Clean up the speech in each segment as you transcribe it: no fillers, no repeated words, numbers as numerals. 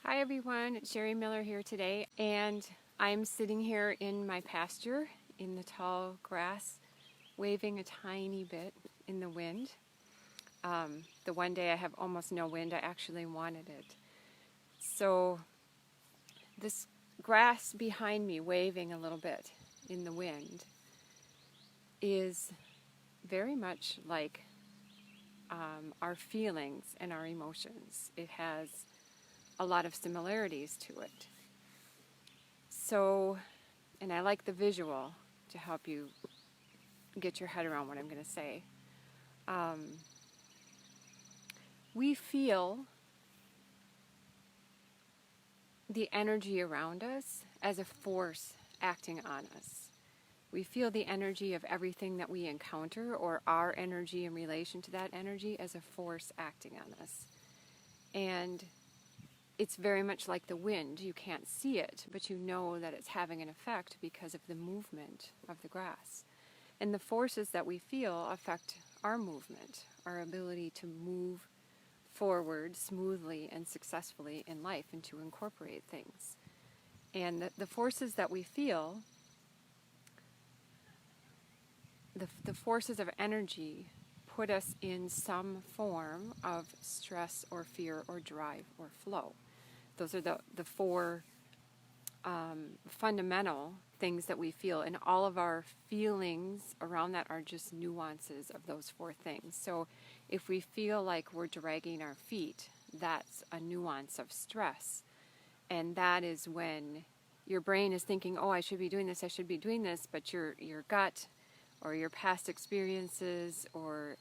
Hi everyone, it's Sherry Miller here today, and I'm sitting here in my pasture in the tall grass, waving a tiny bit in the wind. The one day I have almost no wind, I actually wanted it. So this grass behind me waving a little bit in the wind is very much like our feelings and our emotions. It has a lot of similarities to it. So, and I like the visual to help you get your head around what I'm going to say. We feel the energy around us as a force acting on us. We feel the energy of everything that we encounter, or our energy in relation to that energy, as a force acting on us. And it's very much like the wind. You can't see it, but you know that it's having an effect because of the movement of the grass. And the forces that we feel affect our movement, our ability to move forward smoothly and successfully in life and to incorporate things. And the forces that we feel, the forces of energy, put us in some form of stress or fear or drive or flow. Those are the four fundamental things that we feel, and all of our feelings around that are just nuances of those four things. So if we feel like we're dragging our feet, that's a nuance of stress. And that is when your brain is thinking, oh, I should be doing this, but your gut or your past experiences or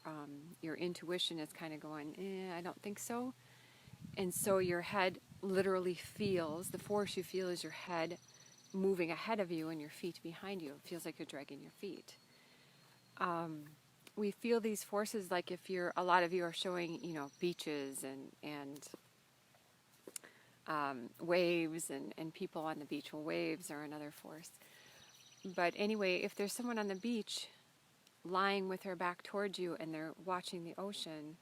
your intuition is kind of going, I don't think so. And so your head literally feels, the force you feel is your head moving ahead of you and your feet behind you. It feels like you're dragging your feet. We feel these forces like if a lot of you are showing, beaches and waves and people on the beach. Well, waves are another force. But anyway, if there's someone on the beach lying with their back towards you and they're watching the ocean,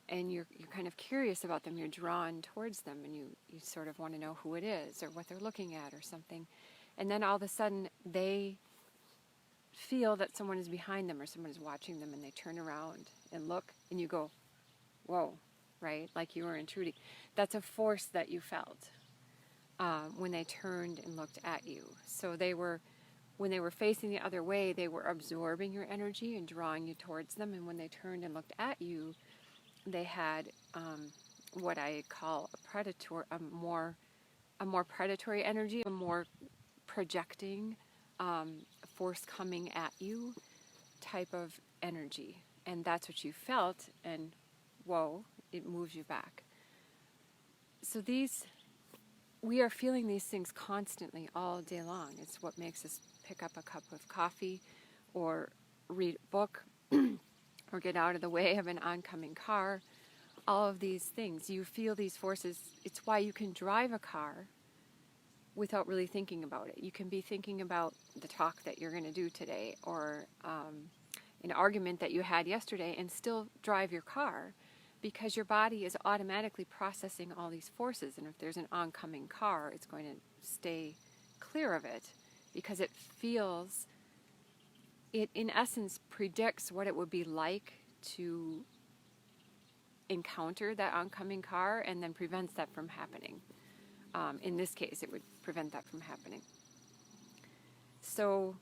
and you're kind of curious about them, you're drawn towards them, and you sort of want to know who it is or what they're looking at or something. And then all of a sudden they feel that someone is behind them or someone is watching them, and they turn around and look, and you go, whoa, right? Like you were intruding. That's a force that you felt when they turned and looked at you. So when they were facing the other way, they were absorbing your energy and drawing you towards them. And when they turned and looked at you, they had what I call a more predatory energy, a more projecting force coming at you type of energy. And that's what you felt, and whoa, it moves you back. So we are feeling these things constantly all day long. It's what makes us pick up a cup of coffee or read a book or get out of the way of an oncoming car. All of these things, you feel these forces. It's why you can drive a car without really thinking about it. You can be thinking about the talk that you're going to do today, or an argument that you had yesterday, and still drive your car, because your body is automatically processing all these forces. And if there's an oncoming car, it's going to stay clear of it, because it in essence predicts what it would be like to encounter that oncoming car, and then prevents that from happening. In this case, it would prevent that from happening. So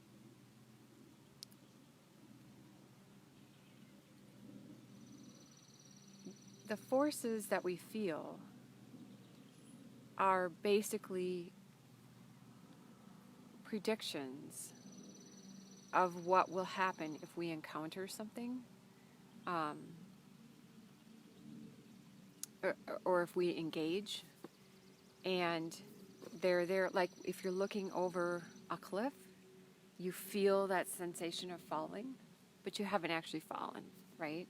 the forces that we feel are basically predictions of what will happen if we encounter something, or if we engage. And they're there, like if you're looking over a cliff, you feel that sensation of falling, but you haven't actually fallen, right?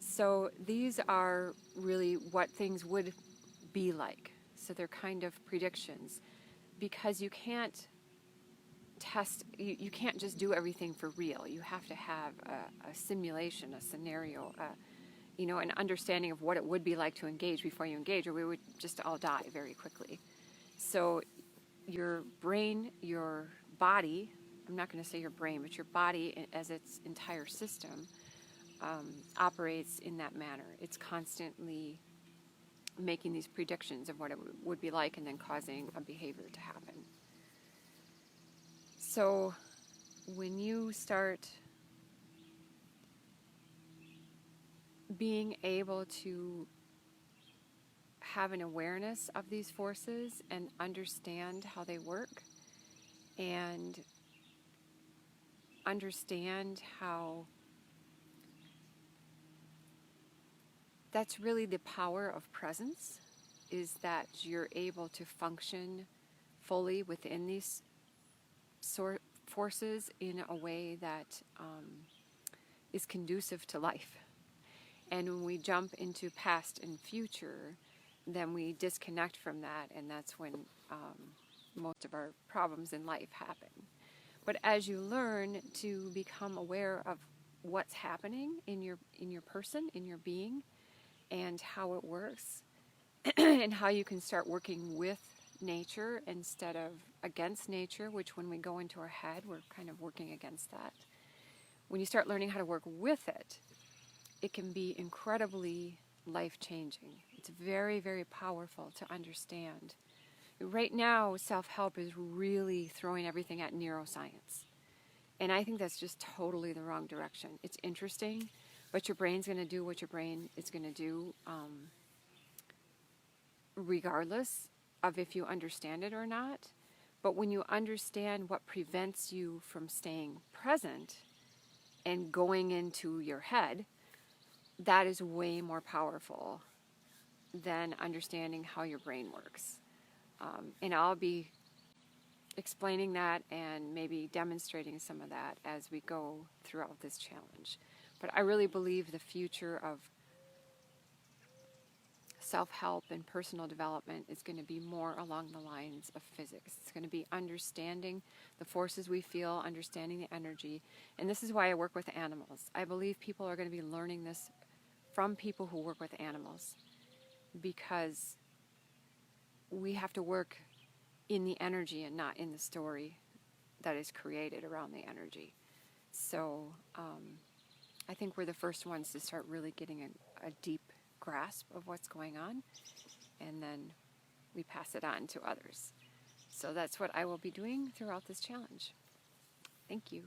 So these are really what things would be like. So they're kind of predictions, because you can't you can't just do everything for real. You have to have a simulation, a scenario, an understanding of what it would be like to engage before you engage, or we would just all die very quickly. So your brain, your body, I'm not going to say your brain, but your body as its entire system operates in that manner. It's constantly making these predictions of what it would be like and then causing a behavior to happen. So when you start being able to have an awareness of these forces and understand how they work and understand how that's really the power of presence, is that you're able to function fully within these forces in a way that is conducive to life. And when we jump into past and future, then we disconnect from that, and that's when most of our problems in life happen. But as you learn to become aware of what's happening in your person, in your being, and how it works, and how you can start working with nature instead of against nature, which when we go into our head, we're kind of working against that. When you start learning how to work with it, it can be incredibly life-changing. It's very, very powerful to understand. Right now, self-help is really throwing everything at neuroscience. And I think that's just totally the wrong direction. It's interesting, but your brain's going to do what your brain is going to do, regardless of if you understand it or not. But when you understand what prevents you from staying present and going into your head, that is way more powerful than understanding how your brain works. And I'll be explaining that and maybe demonstrating some of that as we go throughout this challenge. But I really believe the future of self-help and personal development is going to be more along the lines of physics. It's going to be understanding the forces we feel, understanding the energy. And this is why I work with animals. I believe people are going to be learning this from people who work with animals, because we have to work in the energy and not in the story that is created around the energy. So I think we're the first ones to start really getting a deep grasp of what's going on, and then we pass it on to others. So that's what I will be doing throughout this challenge. Thank you.